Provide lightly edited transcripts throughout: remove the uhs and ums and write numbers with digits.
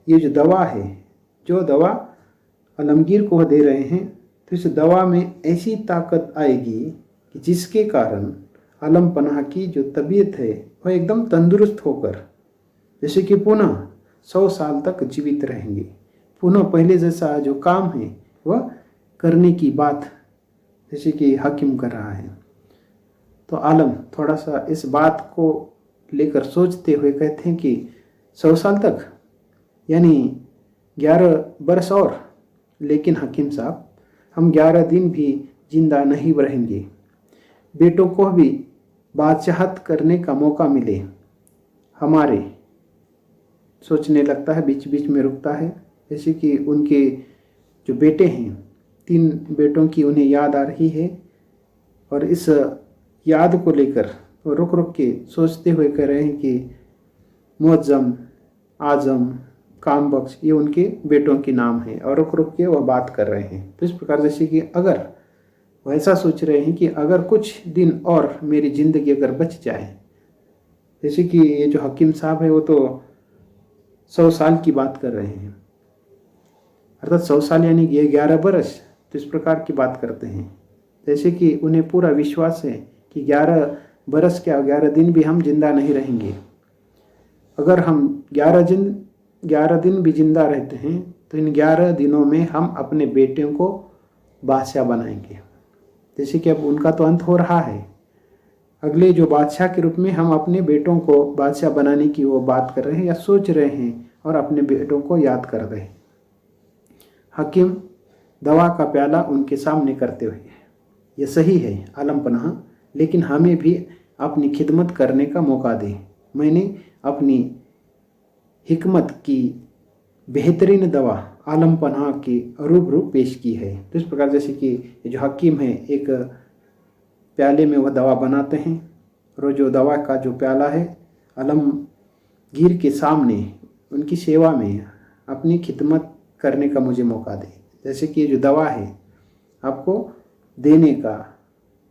ये जो दवा है, जो दवा आलमगीर को दे रहे हैं, तो इस दवा में ऐसी ताकत आएगी कि जिसके कारण आलम पनाह की जो तबीयत है वह एकदम तंदुरुस्त होकर जैसे कि पुनः 100 साल तक जीवित रहेंगे, पुनः पहले जैसा जो काम है वह करने की बात जैसे कि हकीम कर रहा है। तो आलम थोड़ा सा इस बात को लेकर सोचते हुए कहते हैं कि 100 साल तक यानी 11 बरस और, लेकिन हकीम साहब हम 11 दिन भी जिंदा नहीं रहेंगे, बेटों को भी बादशाहत करने का मौका मिले हमारे। सोचने लगता है, बीच बीच में रुकता है, जैसे कि उनके जो बेटे हैं 3 बेटों की उन्हें याद आ रही है और इस याद को लेकर वो रुक रुक के सोचते हुए कह रहे हैं कि मुअज्जम, आजम, काम बख्श ये उनके बेटों के नाम हैं और रुक रुक के वह बात कर रहे हैं। तो इस प्रकार जैसे कि अगर वह ऐसा सोच रहे हैं कि अगर कुछ दिन और मेरी ज़िंदगी अगर बच जाए, जैसे कि ये जो हकीम साहब है वो तो 100 साल की बात कर रहे हैं, अर्थात 100 साल यानी ये 11 बरस, तो इस प्रकार की बात करते हैं जैसे कि उन्हें पूरा विश्वास है कि 11 बरस क्या 11 दिन भी हम जिंदा नहीं रहेंगे। अगर हम 11 दिन भी जिंदा रहते हैं तो इन 11 दिनों में हम अपने बेटियों को बादशाह बनाएंगे। जैसे कि अब उनका तो अंत हो रहा है, अगले जो बादशाह के रूप में हम अपने बेटों को बादशाह बनाने की वो बात कर रहे हैं या सोच रहे हैं और अपने बेटों को याद कर रहे हैं। हकीम दवा का प्याला उनके सामने करते हुए, ये सही है आलम पनाह, लेकिन हमें भी अपनी खिदमत करने का मौका दे। मैंने अपनी हिकमत की बेहतरीन दवा आलम पनाह की रूबरू पेश की है। तो इस प्रकार जैसे कि जो हकीम है एक प्याले में वह दवा बनाते हैं और जो दवा का जो प्याला है आलमगीर के सामने उनकी सेवा में अपनी खिदमत करने का मुझे मौका दे। जैसे कि ये जो दवा है आपको देने का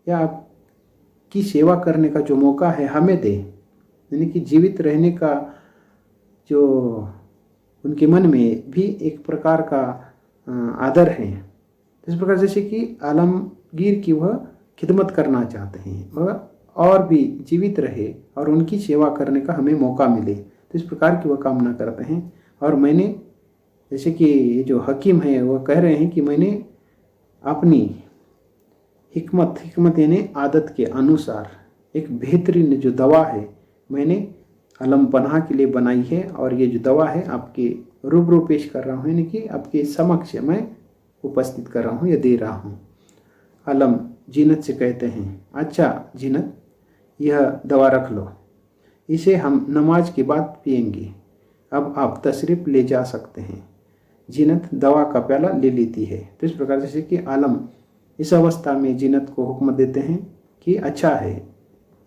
या आपकी सेवा करने का जो मौका है हमें दे, यानी कि जीवित रहने का जो उनके मन में भी एक प्रकार का आदर है। इस प्रकार जैसे कि आलमगीर की वह खिदमत करना चाहते हैं, वह और भी जीवित रहे और उनकी सेवा करने का हमें मौका मिले, तो इस प्रकार की वह कामना करते हैं। और मैंने जैसे कि जो हकीम है वह कह रहे हैं कि मैंने अपनी हिकमत यानी आदत के अनुसार एक बेहतरीन जो दवा है मैंने आलम पनाह के लिए बनाई है और ये जो दवा है आपके रूबरू पेश कर रहा हूँ, यानी कि आपके समक्ष मैं उपस्थित कर रहा हूँ या दे रहा हूँ। आलम जीनत से कहते हैं, अच्छा जीनत यह दवा रख लो, इसे हम नमाज के बाद पिएंगे, अब आप तशरीफ़ ले जा सकते हैं। जीनत दवा का प्याला ले लेती है। तो इस प्रकार जैसे कि आलम इस अवस्था में जीनत को हुक्म देते हैं कि अच्छा है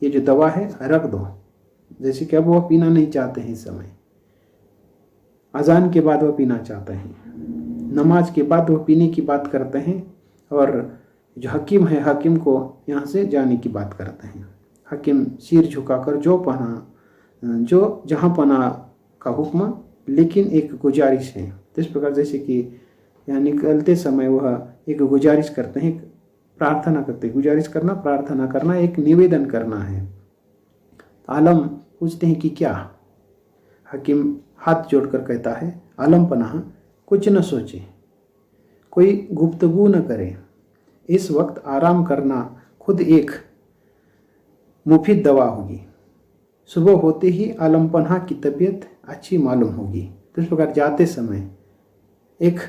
ये जो दवा है रख दो। जैसे कि अब वह पीना नहीं चाहते हैं, इस समय अजान के बाद वह पीना चाहते हैं, नमाज के बाद वह पीने की बात करते हैं और जो हकीम है हकीम को यहाँ से जाने की बात करते हैं। हकीम सिर झुकाकर जो जहाँ पना का हुक्म, लेकिन एक गुजारिश है। तो इस प्रकार जैसे कि यहाँ निकलते समय वह एक गुजारिश करते हैं, प्रार्थना करते हैं। गुजारिश करना, प्रार्थना करना, एक निवेदन करना है। आलम पूछते हैं कि क्या? हकीम हाथ जोड़कर कहता है, आलम पनाह कुछ न सोचे, कोई गुफ्तगू न करे, इस वक्त आराम करना खुद एक मुफीद दवा होगी। सुबह होते ही आलम पनाह की तबीयत अच्छी मालूम होगी। तो इस प्रकार जाते समय एक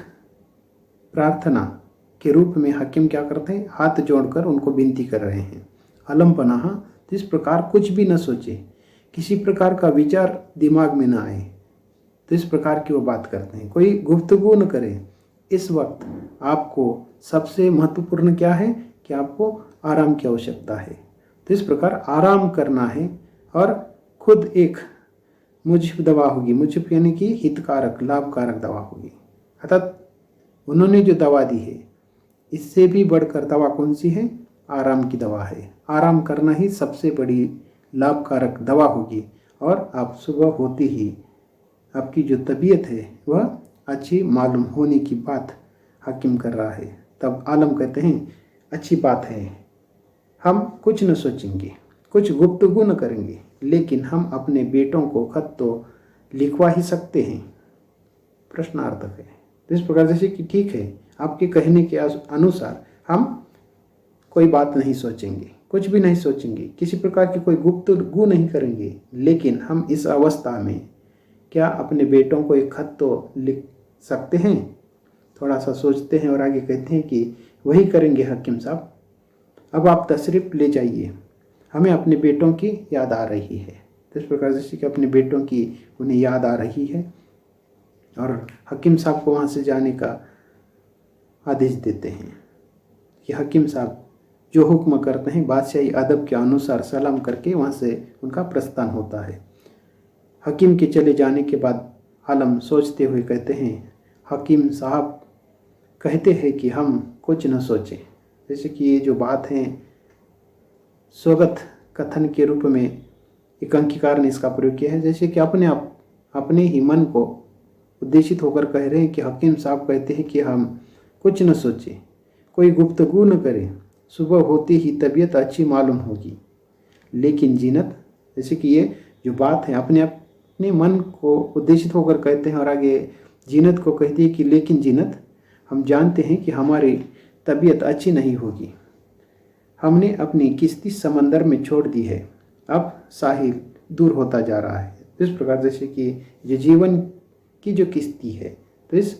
प्रार्थना के रूप में हकीम क्या करते हैं, हाथ जोड़कर उनको विनती कर रहे हैं, आलम पनाह तो इस प्रकार कुछ भी न सोचे, किसी प्रकार का विचार दिमाग में ना आए। तो इस प्रकार की वो बात करते हैं, कोई गुफ्तगू न करे। इस वक्त आपको सबसे महत्वपूर्ण क्या है कि आपको आराम की आवश्यकता है। तो इस प्रकार आराम करना है और खुद एक मुजिब दवा होगी। मुजिब यानी कि हितकारक, लाभकारक दवा होगी। अर्थात उन्होंने जो दवा दी है इससे भी बढ़कर दवा कौन सी है? आराम की दवा है। आराम करना ही सबसे बड़ी लाभकारक दवा होगी और आप सुबह होते ही आपकी जो तबीयत है वह अच्छी मालूम होने की बात हाकिम कर रहा है। तब आलम कहते हैं अच्छी बात है, हम कुछ न सोचेंगे, कुछ गुफ्तगू न करेंगे, लेकिन हम अपने बेटों को खत तो लिखवा ही सकते हैं। प्रश्नार्थक है। तो इस प्रकार जैसे कि ठीक है, आपके कहने के अनुसार हम कोई बात नहीं सोचेंगे, कुछ भी नहीं सोचेंगे, किसी प्रकार की कोई गुफ्तगू नहीं करेंगे, लेकिन हम इस अवस्था में क्या अपने बेटों को एक खत तो लिख सकते हैं। थोड़ा सा सोचते हैं और आगे कहते हैं कि वही करेंगे हकीम साहब, अब आप तशरीफ़ ले जाइए, हमें अपने बेटों की याद आ रही है। तो इस प्रकार जैसे कि अपने बेटों की उन्हें याद आ रही है और हकीम साहब को वहाँ से जाने का आदेश देते हैं कि हकीम साहब जो हुक्म करते हैं बादशाही अदब के अनुसार सलाम करके वहाँ से उनका प्रस्थान होता है। हकीम के चले जाने के बाद आलम सोचते हुए कहते हैं हकीम साहब कहते हैं कि हम कुछ न सोचें। जैसे कि ये जो बात है स्वगत कथन के रूप में एक अंकीकार ने इसका प्रयोग किया है, जैसे कि अपने ही मन को उद्देशित होकर कह रहे हैं कि हकीम साहब कहते हैं कि हम कुछ न सोचें, कोई गुफ्तगू न करें, सुबह होती ही तबीयत अच्छी मालूम होगी, लेकिन जीनत, जैसे कि ये जो बात है अपने मन को उद्देशित होकर कहते हैं और आगे जीनत को कहती है कि लेकिन जीनत, हम जानते हैं कि हमारी तबीयत अच्छी नहीं होगी, हमने अपनी किश्ती समंदर में छोड़ दी है, अब साहिल दूर होता जा रहा है। इस प्रकार जैसे कि जो जीवन की जो किश्ती है तो इस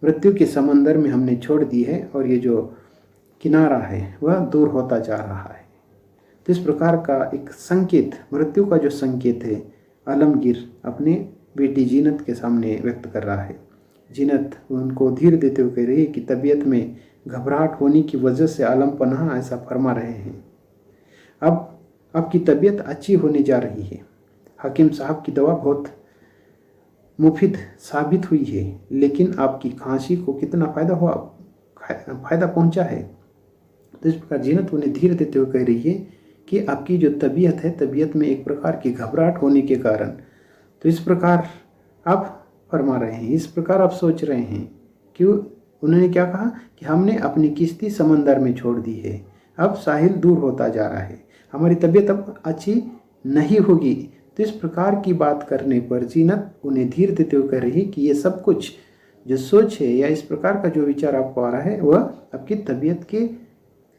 मृत्यु के समंदर में हमने छोड़ दी है और ये जो किनारा है वह दूर होता जा रहा है। तो इस प्रकार का एक संकेत, मृत्यु का जो संकेत है, आलमगीर अपने बेटी जीनत के सामने व्यक्त कर रहा है। जीनत उनको धीर देते हुए कह रही है कि तबीयत में घबराहट होने की वजह से आलम पनाह ऐसा फरमा रहे हैं। अब आपकी तबीयत अच्छी होने जा रही है, हकीम साहब की दवा बहुत मुफीद साबित हुई है, लेकिन आपकी खांसी को कितना फ़ायदा पहुंचा है। तो इस प्रकार जीनत उन्हें धीर देते हुए कह रही है कि आपकी जो तबीयत है, तबीयत में एक प्रकार की घबराहट होने के कारण तो इस प्रकार आप फरमा रहे हैं, इस प्रकार आप सोच रहे हैं। क्यों? उन्होंने क्या कहा कि हमने अपनी किश्ती समंदर में छोड़ दी है, अब साहिल दूर होता जा रहा है, हमारी तबीयत अब अच्छी नहीं होगी। तो इस प्रकार की बात करने पर जीनत उन्हें धीर देते हुए कह रही कि ये सब कुछ जो सोच है या इस प्रकार का जो विचार आपको आ रहा है वह आपकी तबीयत के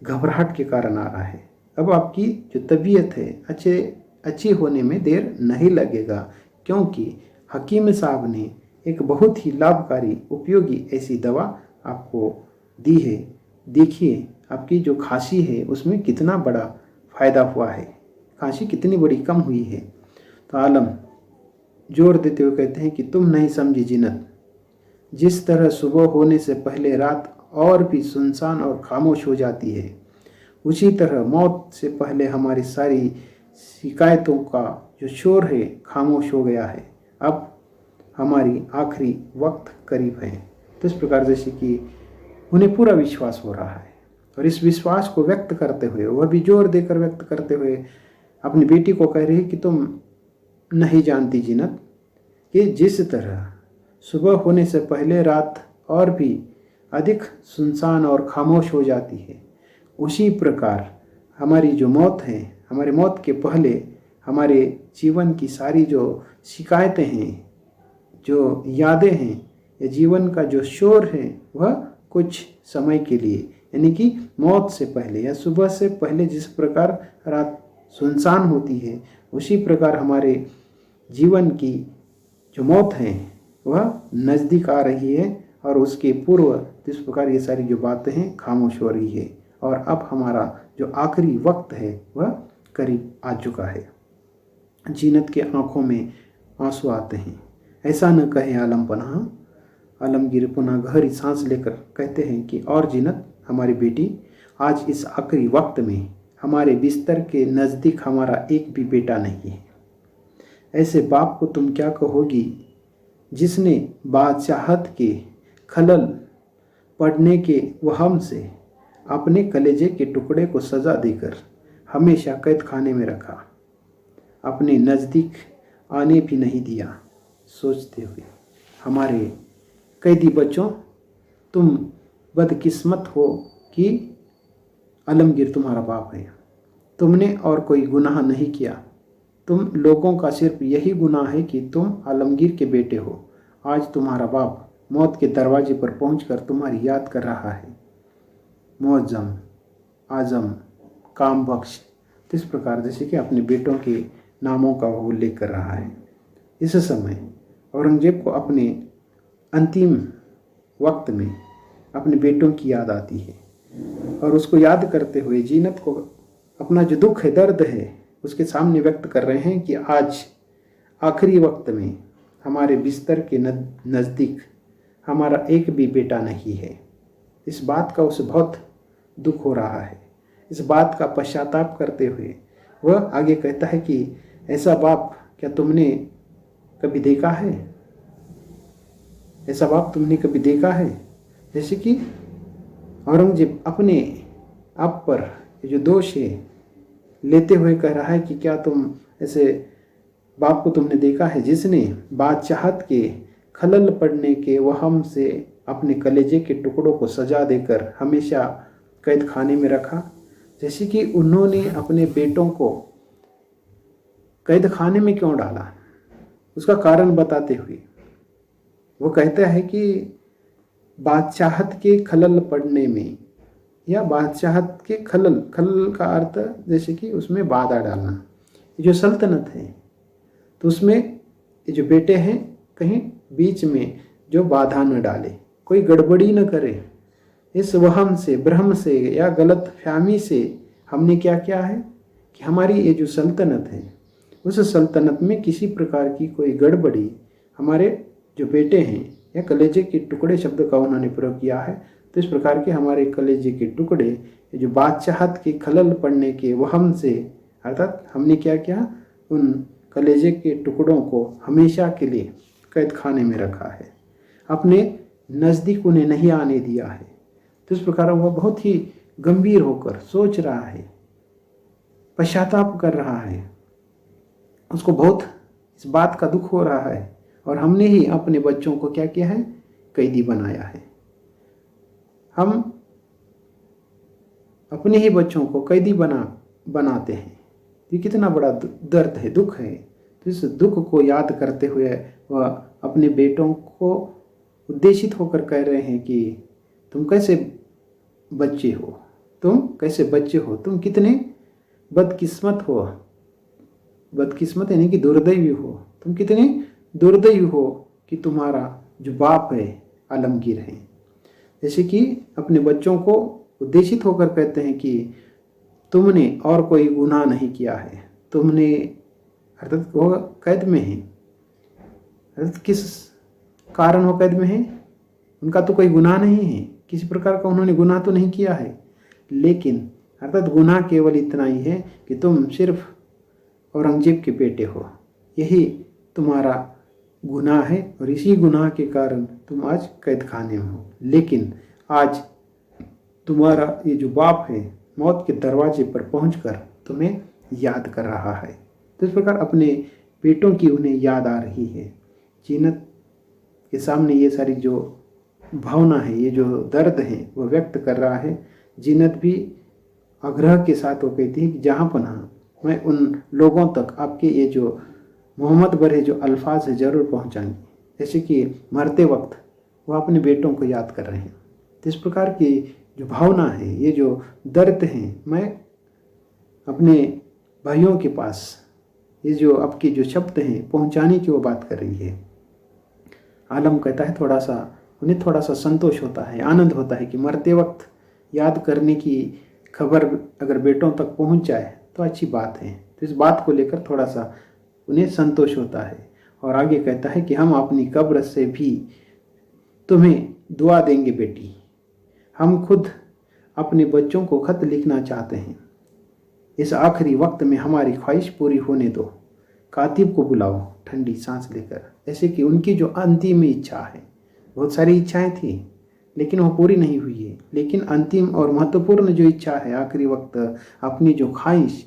घबराहट के कारण आ रहा है। अब आपकी जो तबीयत है अच्छी होने में देर नहीं लगेगा, क्योंकि हकीम साहब ने एक बहुत ही लाभकारी उपयोगी ऐसी दवा आपको दी है। देखिए आपकी जो खांसी है उसमें कितना बड़ा फ़ायदा हुआ है, खांसी कितनी बड़ी कम हुई है। तो आलम जोर देते हुए कहते हैं कि तुम नहीं समझी जीनत, जिस तरह सुबह होने से पहले रात और भी सुनसान और खामोश हो जाती है, उसी तरह मौत से पहले हमारी सारी शिकायतों का जो शोर है खामोश हो गया है। अब हमारी आखिरी वक्त करीब है। तो इस प्रकार जैसे कि उन्हें पूरा विश्वास हो रहा है और इस विश्वास को व्यक्त करते हुए, वह भी जोर देकर व्यक्त करते हुए अपनी बेटी को कह रही है कि तुम नहीं जानती जीनत कि जिस तरह सुबह होने से पहले रात और भी अधिक सुनसान और खामोश हो जाती है, उसी प्रकार हमारी जो मौत है, हमारी मौत के पहले हमारे जीवन की सारी जो शिकायतें हैं, जो यादें हैं या जीवन का जो शोर है वह कुछ समय के लिए, यानी कि मौत से पहले या सुबह से पहले जिस प्रकार रात सुनसान होती है, उसी प्रकार हमारे जीवन की जो मौत है वह नज़दीक आ रही है और उसके पूर्व जिस प्रकार ये सारी जो बातें हैं खामोश हो रही है और अब हमारा जो आखिरी वक्त है वह करीब आ चुका है। जीनत के आंखों में आंसू आते हैं। ऐसा न कहे आलम पनाह। आलमगीर पुनः गहरी सांस लेकर कहते हैं कि और जीनत, हमारी बेटी, आज इस आखिरी वक्त में हमारे बिस्तर के नज़दीक हमारा एक भी बेटा नहीं है। ऐसे बाप को तुम क्या कहोगी जिसने बादशाहत के खलल पड़ने के वहम से अपने कलेजे के टुकड़े को सजा देकर हमेशा कैद खाने में रखा, अपने नज़दीक आने भी नहीं दिया, सोचते हुए, हमारे कैदी बच्चों, तुम बदकिस्मत हो कि आलमगीर तुम्हारा बाप है। तुमने और कोई गुनाह नहीं किया। तुम लोगों का सिर्फ यही गुनाह है कि तुम आलमगीर के बेटे हो। आज तुम्हारा बाप मौत के दरवाजे पर पहुंचकर तुम्हारी याद कर रहा है। मौजम, आजम, काम बख्श, इस प्रकार जैसे कि अपने बेटों के नामों का वो उल्लेख कर रहा है। इस समय औरंगजेब को अपने अंतिम वक्त में अपने बेटों की याद आती है और उसको याद करते हुए जीनत को अपना जो दुख है, दर्द है, उसके सामने व्यक्त कर रहे हैं कि आज आखिरी वक्त में हमारे बिस्तर के नज़दीक हमारा एक भी बेटा नहीं है। इस बात का उसे बहुत दुख हो रहा है। इस बात का पश्चाताप करते हुए वह आगे कहता है कि ऐसा बाप क्या तुमने कभी देखा है? ऐसा बाप तुमने कभी देखा है? जैसे कि औरंगजेब अपने आप पर जो दोष है लेते हुए कह रहा है कि क्या तुम ऐसे बाप को तुमने देखा है जिसने बादशाहत के खलल पड़ने के वहम से अपने कलेजे के टुकड़ों को सजा देकर हमेशा कैद खाने में रखा। जैसे कि उन्होंने अपने बेटों को कैद खाने में क्यों डाला, उसका कारण बताते हुए वो कहता है कि बादशाहत के खलल पड़ने में, या बादशाहत के खलल का अर्थ जैसे कि उसमें बाधा डालना। ये जो सल्तनत है तो उसमें ये जो बेटे हैं कहीं बीच में जो बाधा न डाले, कोई गड़बड़ी न करे। इस वहम से, भ्रम से या गलत फहमी से हमने क्या किया है कि हमारी ये जो सल्तनत है उस सल्तनत में किसी प्रकार की कोई गड़बड़ी, हमारे जो बेटे हैं, या कलेजे के टुकड़े शब्द का उन्होंने प्रयोग किया है, तो इस प्रकार के हमारे कलेजे के टुकड़े जो बादशाहत के खलल पड़ने के वहम से, अर्थात हमने क्या किया, उन कलेजे के टुकड़ों को हमेशा के लिए कैद खाने में रखा है, अपने नज़दीक उन्हें नहीं आने दिया है। तो इस प्रकार वह बहुत ही गंभीर होकर सोच रहा है, पश्चाताप कर रहा है, उसको बहुत इस बात का दुख हो रहा है और हमने ही अपने बच्चों को क्या किया है, कैदी बनाया है। हम अपने ही बच्चों को कैदी बनाते हैं। ये कितना बड़ा दर्द है, दुख है। तो इस दुख को याद करते हुए वह अपने बेटों को उद्देशित होकर कह रहे हैं कि तुम कैसे बच्चे हो, तुम कैसे बच्चे हो, तुम कितने बदकिस्मत हो। बदकिस्मत यानी कि दुर्दैवी हो। तुम कितने दुर्दैवी हो कि तुम्हारा जो बाप है आलमगीर है। जैसे कि अपने बच्चों को उद्देशित होकर कहते हैं कि तुमने और कोई गुनाह नहीं किया है। तुमने, अर्थात वो कैद में है, अर्थात किस कारण वो कैद में है, उनका तो कोई गुनाह नहीं है, किसी प्रकार का उन्होंने गुनाह तो नहीं किया है, लेकिन अर्थात गुनाह केवल इतना ही है कि तुम सिर्फ औरंगजेब के बेटे हो। यही तुम्हारा गुनाह है और इसी गुनाह के कारण तुम आज कैद खाने में हो। लेकिन आज तुम्हारा ये जो बाप है मौत के दरवाजे पर पहुंचकर तुम्हें याद कर रहा है। तो इस प्रकार अपने बेटों की उन्हें याद आ रही है। जीनत के सामने ये सारी जो भावना है, ये जो दर्द है वो व्यक्त कर रहा है। जीनत भी आग्रह के साथ वो कहती है कि जहाँ पनाह मैं उन लोगों तक आपके ये जो मोहम्मद भरे जो अल्फाज है ज़रूर पहुँचाएंगी। जैसे कि मरते वक्त वो अपने बेटों को याद कर रहे हैं। तो इस प्रकार की जो भावना है, ये जो दर्द है, मैं अपने भाइयों के पास ये जो आपके जो शब्द हैं पहुँचाने की वो बात कर रही है। आलम कहता है उन्हें थोड़ा सा संतोष होता है, आनंद होता है कि मरते वक्त याद करने की खबर अगर बेटों तक पहुंच जाए तो अच्छी बात है। तो इस बात को लेकर थोड़ा सा उन्हें संतोष होता है। और आगे कहता है कि हम अपनी कब्र से भी तुम्हें दुआ देंगे बेटी। हम खुद अपने बच्चों को खत लिखना चाहते हैं। इस आखिरी वक्त में हमारी ख्वाहिश पूरी होने दो। कातिब को बुलाओ ठंडी सांस लेकर। ऐसे कि उनकी जो अंतिम इच्छा है, बहुत सारी इच्छाएं थी लेकिन वो पूरी नहीं हुई है, लेकिन अंतिम और महत्वपूर्ण जो इच्छा है, आखिरी वक्त अपनी जो ख्वाहिश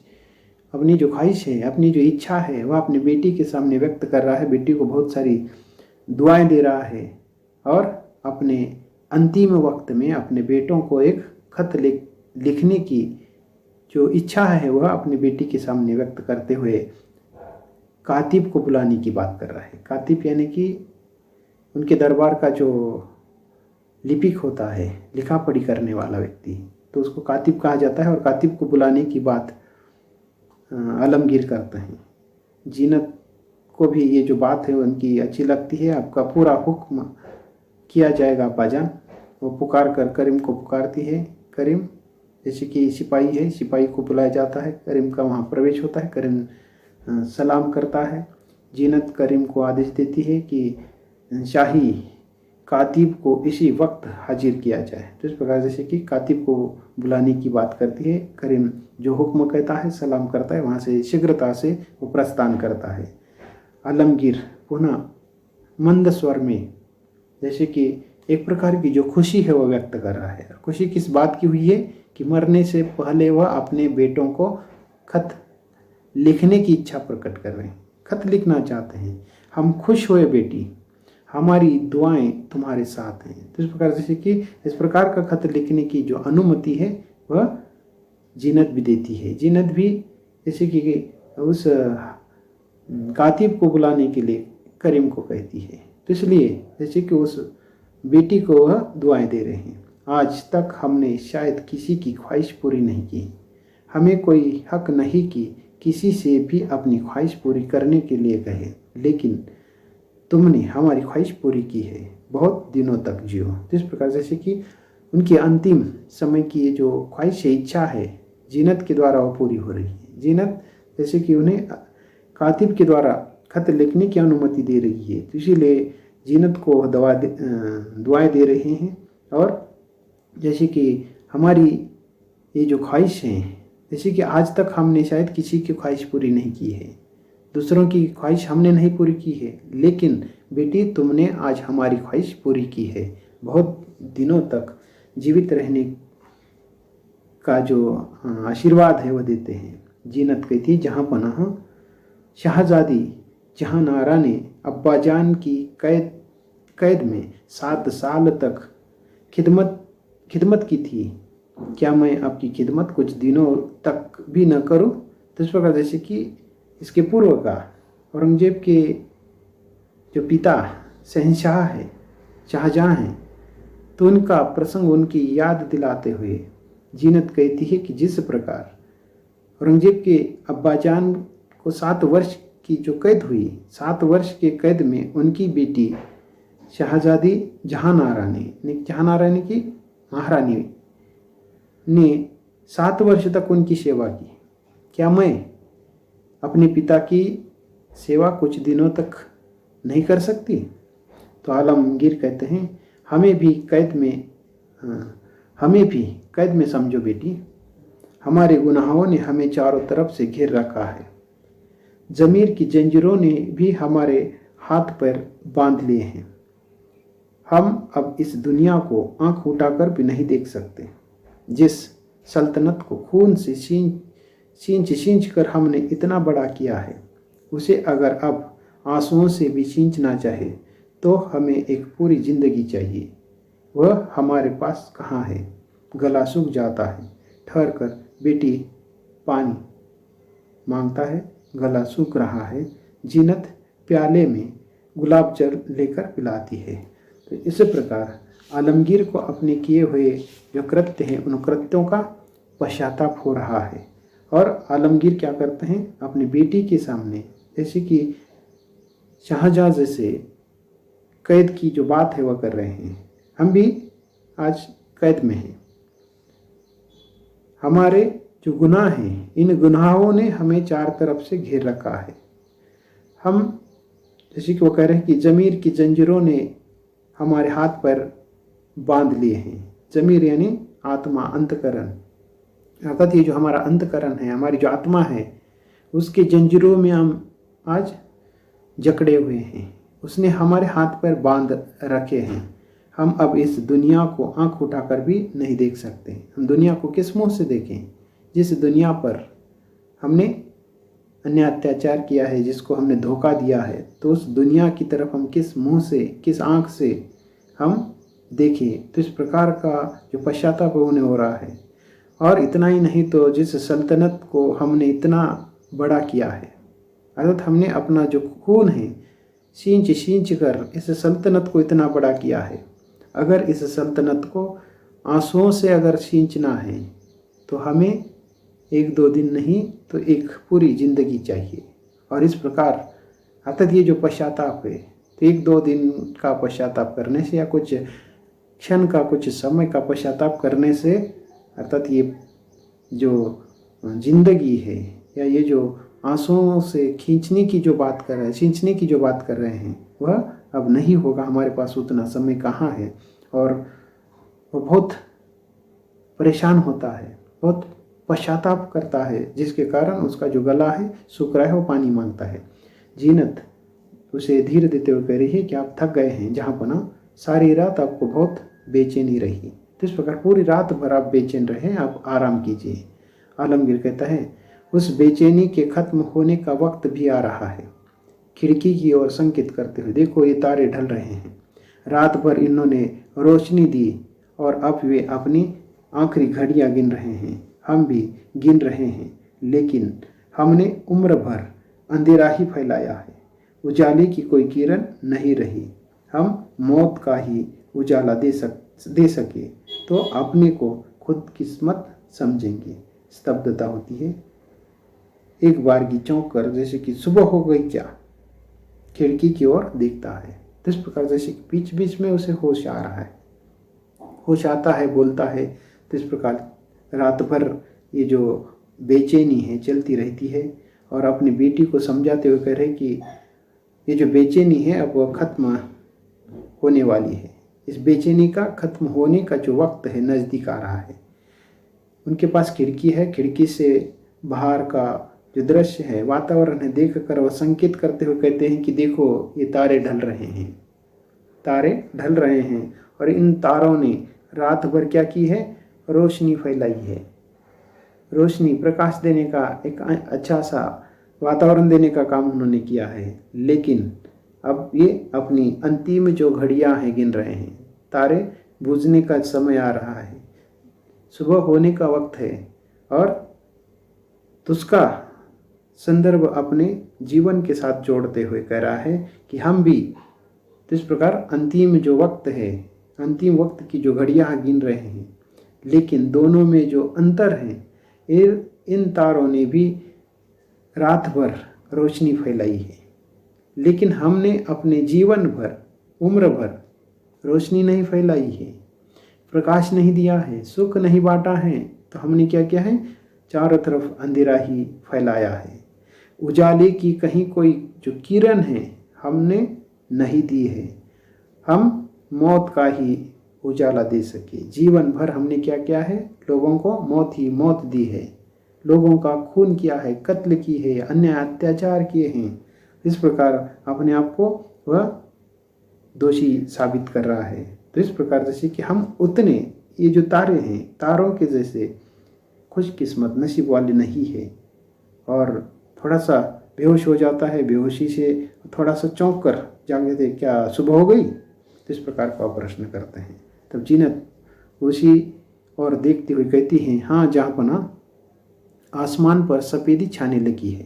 अपनी जो ख्वाहिश है, अपनी जो इच्छा है, वह अपनी बेटी के सामने व्यक्त कर रहा है। बेटी को बहुत सारी दुआएं दे रहा है और अपने अंतिम वक्त में अपने बेटों को एक खत लिखने की जो इच्छा है वह अपनी बेटी के सामने व्यक्त करते हुए कातिब को बुलाने की बात कर रहा है। कातिब यानी कि उनके दरबार का जो लिपिक होता है, लिखा पढ़ी करने वाला व्यक्ति, तो उसको कातिब कहा जाता है। और कातिब को बुलाने की बात आलमगीर करते हैं। जीनत को भी ये जो बात है उनकी अच्छी लगती है। आपका पूरा हुक्म किया जाएगा अब्बाजान। वो पुकार कर करीम को पुकारती है। करीम जैसे कि सिपाही है, सिपाही को बुलाया जाता है। करीम का वहाँ प्रवेश होता है। करीम सलाम करता है। जीनत करीम को आदेश देती है कि शाही कातिब को इसी वक्त हाजिर किया जाए। तो इस प्रकार जैसे कि कातिब को बुलाने की बात करती है। करीम जो हुक्म कहता है, सलाम करता है, वहाँ से शीघ्रता से वो प्रस्थान करता है। आलमगीर पुनः मंद स्वर में जैसे कि एक प्रकार की जो खुशी है वो व्यक्त कर रहा है। खुशी किस बात की हुई है कि मरने से पहले वह अपने बेटों को खत लिखने की इच्छा प्रकट कर रहे हैं। खत लिखना चाहते हैं, हम खुश हुए बेटी, हमारी दुआएं तुम्हारे साथ हैं। तो इस प्रकार जैसे कि इस प्रकार का खत लिखने की जो अनुमति है वह जीनत भी देती है। जीनत भी जैसे कि उस कातिब को बुलाने के लिए करीम को कहती है। तो इसलिए जैसे कि उस बेटी को वह दुआएं दे रहे हैं। आज तक हमने शायद किसी की ख्वाहिश पूरी नहीं की। हमें कोई हक नहीं कि किसी से भी अपनी ख्वाहिश पूरी करने के लिए कहे, लेकिन तुमने हमारी ख्वाहिश पूरी की है। बहुत दिनों तक जियो। तो इस प्रकार जैसे कि उनके अंतिम समय की ये जो ख्वाहिश है, इच्छा है, जीनत के द्वारा वो पूरी हो रही है। जीनत जैसे कि उन्हें कातिब के द्वारा खत लिखने की अनुमति दे रही है। तो इसीलिए जीनत को दुआएं दे रहे हैं। और जैसे कि हमारी ये जो ख्वाहिश है, जैसे कि आज तक हमने शायद किसी की ख्वाहिश पूरी नहीं की है, दूसरों की ख्वाहिश हमने नहीं पूरी की है, लेकिन बेटी तुमने आज हमारी ख्वाहिश पूरी की है। बहुत दिनों तक जीवित रहने का जो आशीर्वाद है वह देते हैं। जीनत कहती है, जहाँ पनाह शहजादी जहानारा ने अब्बाजान की कैद में 7 साल तक खिदमत की थी, क्या मैं आपकी खिदमत कुछ दिनों तक भी न करूं? तो इस प्रकार जैसे कि इसके पूर्व का औरंगजेब के जो पिता शहंशाह है, शाहजहां हैं, तो उनका प्रसंग उनकी याद दिलाते हुए जीनत कहती है कि जिस प्रकार औरंगजेब के अब्बाजान को 7 वर्ष की जो कैद हुई, 7 वर्ष के कैद में उनकी बेटी शहजादी जहानारा ने की महारानी ने 7 वर्ष तक उनकी सेवा की, क्या मैं अपने पिता की सेवा कुछ दिनों तक नहीं कर सकती? तो आलमगीर कहते हैं, हमें भी कैद में समझो बेटी। हमारे गुनाहों ने हमें चारों तरफ से घेर रखा है। ज़मीर की जंजीरों ने भी हमारे हाथ पैर बांध लिए हैं। हम अब इस दुनिया को आंख उठाकर भी नहीं देख सकते। जिस सल्तनत को खून से सींच कर हमने इतना बड़ा किया है, उसे अगर अब आंसुओं से भी सींचना चाहे तो हमें एक पूरी जिंदगी चाहिए। वह हमारे पास कहाँ है? गला सूख जाता है। ठहर कर बेटी पानी मांगता है, गला सूख रहा है। जीनत प्याले में गुलाब जल लेकर पिलाती है। तो इस प्रकार आलमगीर को अपने किए हुए जो कृत्य हैं उन कृत्यों का पश्चाताप हो रहा है। और आलमगीर क्या करते हैं, अपनी बेटी के सामने जैसे कि शाहजहां जैसे कैद की जो बात है वह कर रहे हैं। हम भी आज कैद में हैं। हमारे जो गुनाह हैं, इन गुनाहों ने हमें चार तरफ से घेर रखा है। हम जैसे कि वो कह रहे हैं कि ज़मीर की जंजीरों ने हमारे हाथ पर बांध लिए हैं। ज़मीर यानी आत्मा, अंतकरण, अर्थात ये जो हमारा अंतकरण है, हमारी जो आत्मा है, उसके जंजीरों में हम आज जकड़े हुए हैं। उसने हमारे हाथ पर बांध रखे हैं। हम अब इस दुनिया को आंख उठाकर भी नहीं देख सकते। हम दुनिया को किस मुंह से देखें जिस दुनिया पर हमने अन्य अत्याचार किया है, जिसको हमने धोखा दिया है, तो उस दुनिया की तरफ हम किस मुंह से, किस आँख से हम देखें। तो इस प्रकार का जो पश्चाताप उन्हें हो रहा है। और इतना ही नहीं तो जिस सल्तनत को हमने इतना बड़ा किया है, अर्थात हमने अपना जो खून है सींच सींच कर इस सल्तनत को इतना बड़ा किया है। अगर इस सल्तनत को आंसुओं से अगर सींचना है तो हमें 1-2 दिन नहीं तो एक पूरी जिंदगी चाहिए। और इस प्रकार अर्थात ये जो पश्चाताप है, तो 1-2 दिन का पश्चाताप करने से या कुछ क्षण का, कुछ समय का पश्चाताप करने से, अर्थात ये जो जिंदगी है या ये जो आंसुओं से खींचने की जो बात कर रहे हैं, सींचने की जो बात कर रहे हैं, वह अब नहीं होगा। हमारे पास उतना समय कहाँ है। और वह बहुत परेशान होता है, बहुत पश्चाताप करता है, जिसके कारण उसका जो गला है सूख रहा है, वो पानी मांगता है। जीनत उसे धीरे देते हुए कह रही है कि आप थक गए हैं, जहाँ पना सारी रात आपको बहुत बेचैनी रही। तो इस प्रकार पूरी रात भर आप बेचैन रहे, आप आराम कीजिए। आलमगीर कहता है उस बेचैनी के खत्म होने का वक्त भी आ रहा है। खिड़की की ओर संकेत करते हुए, देखो ये तारे ढल रहे हैं। रात भर इन्होंने रोशनी दी और अब वे अपनी आखिरी घड़ियां गिन रहे हैं। हम भी गिन रहे हैं, लेकिन हमने उम्र भर अंधेरा ही फैलाया है। उजाले की कोई किरण नहीं रही। हम मौत का ही उजाला दे सके तो अपने को खुद किस्मत समझेंगे। स्तब्धता होती है। एक बार की चौंक कर, जैसे कि सुबह हो गई क्या, खिड़की की ओर देखता है। तो इस प्रकार जैसे कि बीच बीच में उसे होश आ रहा है, होश आता है, बोलता है। तो इस प्रकार रात भर ये जो बेचैनी है चलती रहती है और अपनी बेटी को समझाते हुए कह रहे कि ये जो बेचैनी है अब वह खत्म होने वाली है। इस बेचैनी का खत्म होने का जो वक्त है नज़दीक आ रहा है। उनके पास खिड़की है, खिड़की से बाहर का जो दृश्य है, वातावरण है, देख कर वह संकेत करते हुए कहते हैं कि देखो ये तारे ढल रहे हैं, तारे ढल रहे हैं। और इन तारों ने रात भर क्या की है, रोशनी फैलाई है। रोशनी, प्रकाश देने का, एक अच्छा सा वातावरण देने का काम उन्होंने किया है। लेकिन अब ये अपनी अंतिम जो घड़ियां हैं गिन रहे हैं। तारे बुझने का समय आ रहा है, सुबह होने का वक्त है। और तो उसका संदर्भ अपने जीवन के साथ जोड़ते हुए कह रहा है कि हम भी तो इस प्रकार अंतिम जो वक्त है, अंतिम वक्त की जो घड़ियां गिन रहे हैं। लेकिन दोनों में जो अंतर है, इन तारों ने भी रात भर रोशनी फैलाई है, लेकिन हमने अपने जीवन भर, उम्र भर रोशनी नहीं फैलाई है, प्रकाश नहीं दिया है, सुख नहीं बांटा है। तो हमने क्या किया है, चारों तरफ अंधेरा ही फैलाया है। उजाले की कहीं कोई जो किरण है हमने नहीं दी है। हम मौत का ही उजाला दे सके। जीवन भर हमने क्या किया है, लोगों को मौत ही मौत दी है, लोगों का खून किया है, कत्ल की है, अन्य अत्याचार किए हैं। इस प्रकार अपने आप को वह दोषी साबित कर रहा है। तो इस प्रकार जैसे कि हम उतने, ये जो तारे हैं, तारों के जैसे खुशकिस्मत, नसीब वाले नहीं है। और थोड़ा सा बेहोश हो जाता है, बेहोशी से थोड़ा सा चौंक कर जागे थे, क्या सुबह हो गई? तो इस प्रकार का प्रश्न करते हैं। तब जीनत उसी और देखते हुए कहती हैं, हाँ जहाँपना आसमान पर सफ़ेदी छाने लगी है।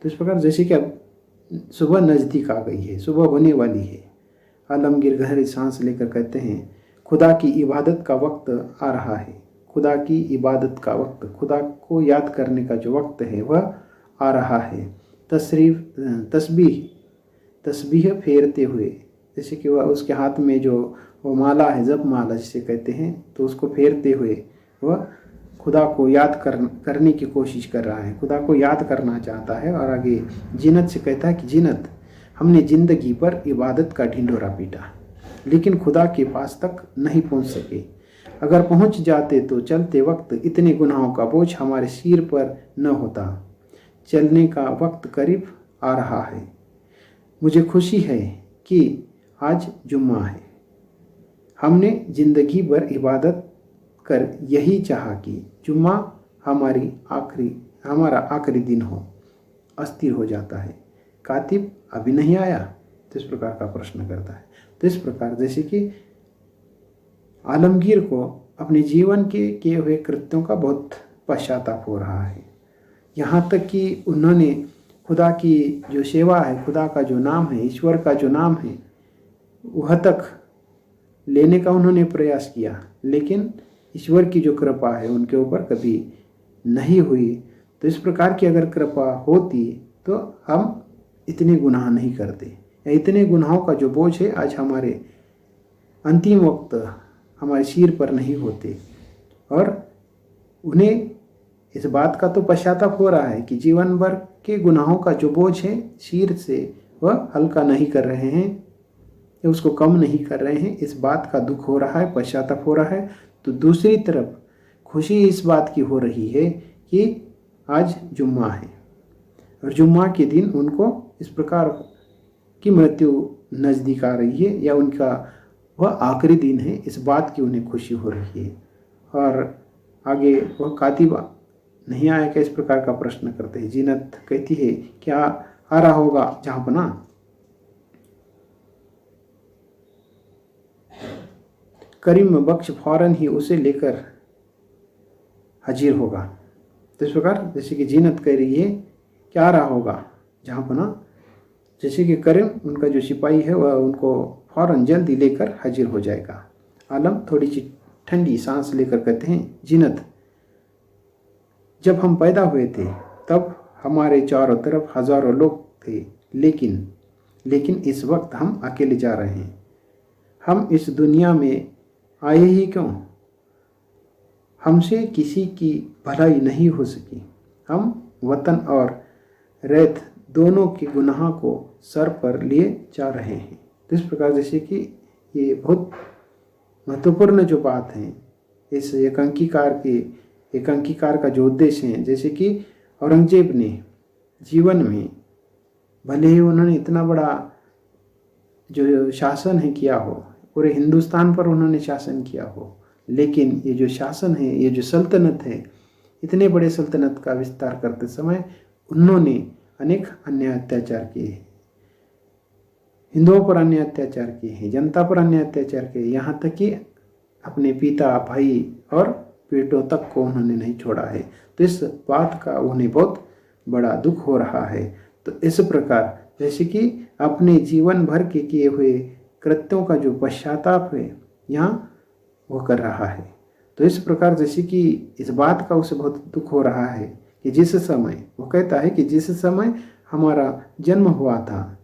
तो इस प्रकार जैसे कि अब सुबह नज़दीक आ गई है, सुबह होने वाली है। आलमगीर गहरी सांस लेकर कहते हैं, खुदा की इबादत का वक्त आ रहा है। खुदा की इबादत का वक्त, खुदा को याद करने का जो वक्त है वह आ रहा है। तस्बीह फेरते हुए, जैसे कि वह उसके हाथ में जो वो माला है, जप माला जिसे कहते हैं, तो उसको फेरते हुए वह खुदा को याद करने की कोशिश कर रहा है, खुदा को याद करना चाहता है। और आगे जीनत से कहता है कि जीनत, हमने ज़िंदगी पर इबादत का ढिंढोरा पीटा, लेकिन खुदा के पास तक नहीं पहुंच सके। अगर पहुंच जाते तो चलते वक्त इतने गुनाहों का बोझ हमारे सिर पर न होता। चलने का वक्त करीब आ रहा है। मुझे खुशी है कि आज जुम्मा है। हमने ज़िंदगी भर इबादत कर यही चाहा कि जुम्मा हमारा आखिरी दिन हो। अस्थिर हो जाता है। कातिब अभी नहीं आया, तो इस प्रकार का प्रश्न करता है। तो इस प्रकार जैसे कि आलमगीर को अपने जीवन के किए हुए कृत्यों का बहुत पश्चाताप हो रहा है। यहाँ तक कि उन्होंने खुदा की जो सेवा है, खुदा का जो नाम है, ईश्वर का जो नाम है, वह तक लेने का उन्होंने प्रयास किया, लेकिन ईश्वर की जो कृपा है उनके ऊपर कभी नहीं हुई। तो इस प्रकार की अगर कृपा होती तो हम इतने गुनाह नहीं करते, या इतने गुनाहों का जो बोझ है आज हमारे अंतिम वक्त हमारे सिर पर नहीं होते। और उन्हें इस बात का तो पश्चाताप हो रहा है कि जीवन भर के गुनाहों का जो बोझ है सिर से वह हल्का नहीं कर रहे हैं, या उसको कम नहीं कर रहे हैं। इस बात का दुख हो रहा है, पश्चाताप हो रहा है। तो दूसरी तरफ खुशी इस बात की हो रही है कि आज जुम्मा है, और जुम्मा के दिन उनको इस प्रकार की मृत्यु नज़दीक आ रही है, या उनका वह आखिरी दिन है, इस बात की उन्हें खुशी हो रही है। और आगे वह कातिब नहीं आया क्या, इस प्रकार का प्रश्न करते हैं। जीनत कहती है क्या आ रहा होगा जहाँपना। करीम बख्श फौरन ही उसे लेकर हाजिर होगा। तो इस प्रकार जैसे कि जीनत कह रही है क्या आ रहा होगा जहाँपना, जैसे कि करीम उनका जो सिपाही है वह उनको फौरन जल्दी लेकर हाजिर हो जाएगा। आलम थोड़ी सी ठंडी सांस लेकर कहते हैं, जीनत जब हम पैदा हुए थे तब हमारे चारों तरफ हजारों लोग थे, लेकिन इस वक्त हम अकेले जा रहे हैं। हम इस दुनिया में आए ही क्यों? हमसे किसी की भलाई नहीं हो सकी। हम वतन और रैत दोनों के गुनाह को सर पर लिए जा रहे हैं। तो इस प्रकार जैसे कि ये बहुत महत्वपूर्ण जो बात है, इस एकांकीकार का जो उद्देश्य है, जैसे कि औरंगजेब ने जीवन में भले ही उन्होंने इतना बड़ा जो शासन है किया हो, पूरे हिंदुस्तान पर उन्होंने शासन किया हो, लेकिन ये जो शासन है, ये जो सल्तनत है, इतने बड़े सल्तनत का विस्तार करते समय उन्होंने अनेक अन्याय अत्याचार किए हैं। हिंदुओं पर अन्याय अत्याचार किए हैं, जनता पर अन्याय अत्याचार किए, यहाँ तक कि अपने पिता, भाई और बेटों तक को उन्होंने नहीं छोड़ा है। तो इस बात का उन्हें बहुत बड़ा दुख हो रहा है। तो इस प्रकार जैसे कि अपने जीवन भर के किए हुए कृत्यों का जो पश्चाताप है यहाँ वो कर रहा है। तो इस प्रकार जैसे कि इस बात का उसे बहुत दुख हो रहा है कि जिस समय वो कहता है कि जिस समय हमारा जन्म हुआ था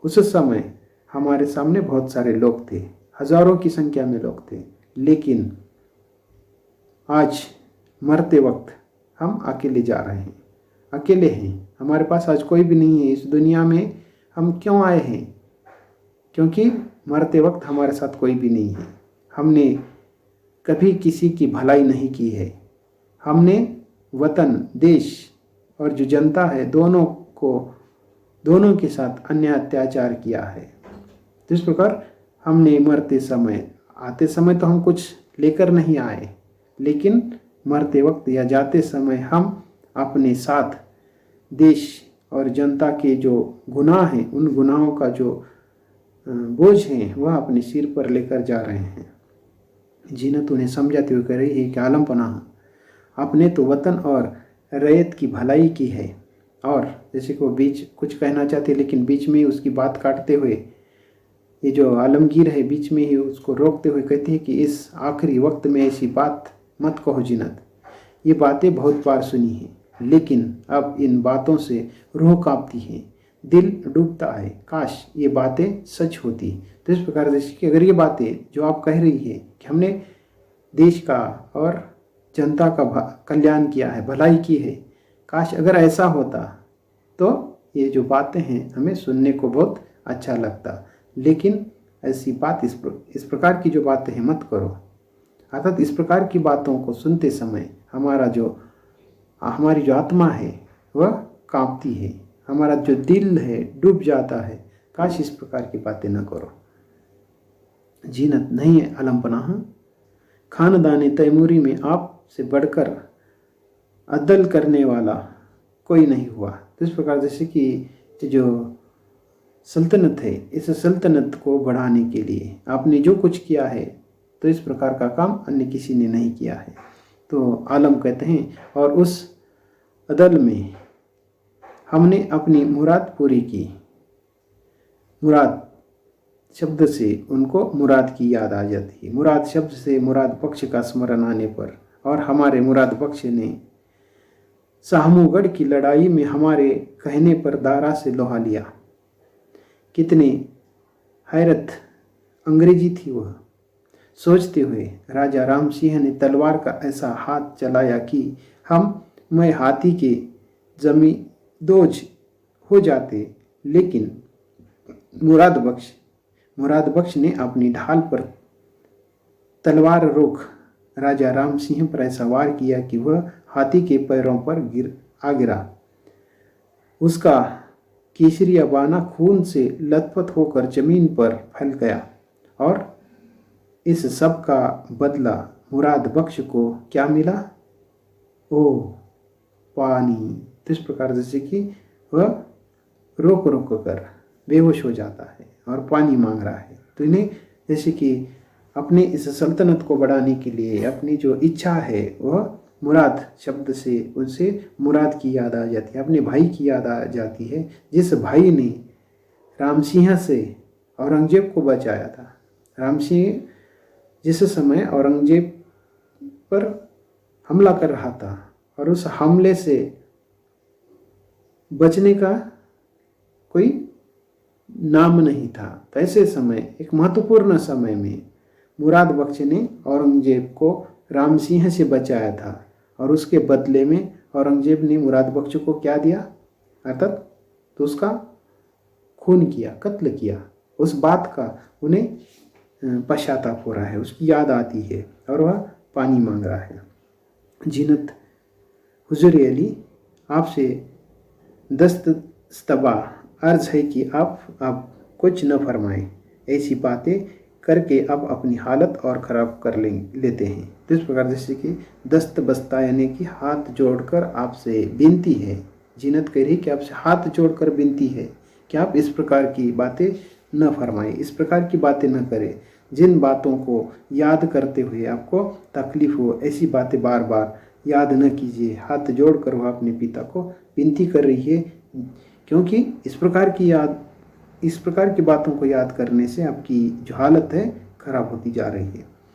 उस समय हमारे सामने बहुत सारे लोग थे, हजारों की संख्या में लोग थे, लेकिन आज मरते वक्त हम अकेले जा रहे हैं, अकेले हैं, हमारे पास आज कोई भी नहीं है। इस दुनिया में हम क्यों आए हैं? क्योंकि मरते वक्त हमारे साथ कोई भी नहीं है। हमने कभी किसी की भलाई नहीं की है। हमने वतन, देश और जो जनता है दोनों के साथ अन्याय अत्याचार किया है। तो इस प्रकार हमने मरते समय, आते समय तो हम कुछ लेकर नहीं आए, लेकिन मरते वक्त या जाते समय हम अपने साथ देश और जनता के जो गुनाह हैं, उन गुनाहों का जो बोझ है वह अपने सिर पर लेकर जा रहे हैं। जीनत उन्हें समझाते हुए कह रही है कि आलम पनाह, आपने तो वतन और रैयत की भलाई की है। और जैसे को बीच कुछ कहना चाहते लेकिन बीच में ही उसकी बात काटते हुए ये जो आलमगीर है बीच में ही उसको रोकते हुए कहते हैं कि इस आखिरी वक्त में ऐसी बात मत कहो जीनत। ये बातें बहुत बार सुनी हैं, लेकिन अब इन बातों से रूह कांपती है, दिल डूबता है। काश ये बातें सच होती। तो इस प्रकार जैसे कि अगर ये बातें जो आप कह रही है कि हमने देश का और जनता का कल्याण किया है, भलाई की है, काश अगर ऐसा होता तो ये जो बातें हैं हमें सुनने को बहुत अच्छा लगता, लेकिन ऐसी बात इस प्रकार की जो बातें हैं मत करो। अर्थात इस प्रकार की बातों को सुनते समय हमारी जो आत्मा है वह कांपती है, हमारा जो दिल है डूब जाता है। काश इस प्रकार की बातें न करो। जीनत नहीं है आलम पनाह, खानदान तैमूरी में आप से बढ़कर अदल करने वाला कोई नहीं हुआ। तो इस प्रकार जैसे कि जो सल्तनत है, इस सल्तनत को बढ़ाने के लिए आपने जो कुछ किया है तो इस प्रकार का काम अन्य किसी ने नहीं किया है। तो आलम कहते हैं और उस अदल में हमने अपनी मुराद पूरी की। मुराद शब्द से उनको मुराद की याद आ जाती है। मुराद शब्द से मुराद बख्श का स्मरण आने पर और हमारे मुराद बख्श ने शाहमूगढ़ की लड़ाई में हमारे कहने पर दारा से लोहा लिया। कितनी हैरत अंग्रेजी थी वह। सोचते हुए राजा राम सिंह ने तलवार का ऐसा हाथ चलाया कि मैं हाथी के जमींदोज हो जाते, लेकिन मुराद बख्श ने अपनी ढाल पर तलवार रोक राजा राम सिंह पर ऐसा वार किया कि वह हाथी के पैरों पर गिरा। उसका केसरिया बाना खून से लथपथ होकर जमीन पर फैल गया और इस सब का बदला मुराद बख्श को क्या मिला? ओ पानी। तो इस प्रकार जैसे कि वह रोक रोक कर बेहोश हो जाता है और पानी मांग रहा है। तो इन्हें जैसे कि अपने इस सल्तनत को बढ़ाने के लिए अपनी जो इच्छा है वह मुराद शब्द से उनसे मुराद की याद आ जाती है, अपने भाई की याद आ जाती है, जिस भाई ने राम सिंह से औरंगजेब को बचाया था। राम सिंह जिस समय औरंगजेब पर हमला कर रहा था और उस हमले से बचने का कोई नाम नहीं था, तो ऐसे समय एक महत्वपूर्ण समय में मुराद बख्श ने औरंगजेब को राम सिंह से बचाया था और उसके बदले में औरंगजेब ने मुराद बख्श को क्या दिया? अर्थात तो उसका खून किया, कत्ल किया। उस बात का उन्हें पश्चाताप हो रहा है, उसकी याद आती है और वह पानी मांग रहा है। जीनत हुजूर अली आपसे दस्तबा अर्ज है कि आप कुछ न फरमाएं। ऐसी बातें करके आप अपनी हालत और ख़राब कर लेते हैं। तो इस प्रकार जैसे कि दस्त बस्ता यानी कि हाथ जोड़कर आपसे विनती है। जीनत कह रही कि आपसे हाथ जोड़कर विनती है कि आप इस प्रकार की बातें न फरमाएं, इस प्रकार की बातें न करें। जिन बातों को याद करते हुए आपको तकलीफ़ हो, ऐसी बातें बार बार याद न कीजिए। हाथ जोड़कर वह अपने पिता को विनती कर रही है, क्योंकि इस प्रकार की बातों को याद करने से आपकी जो हालत है खराब होती जा रही है।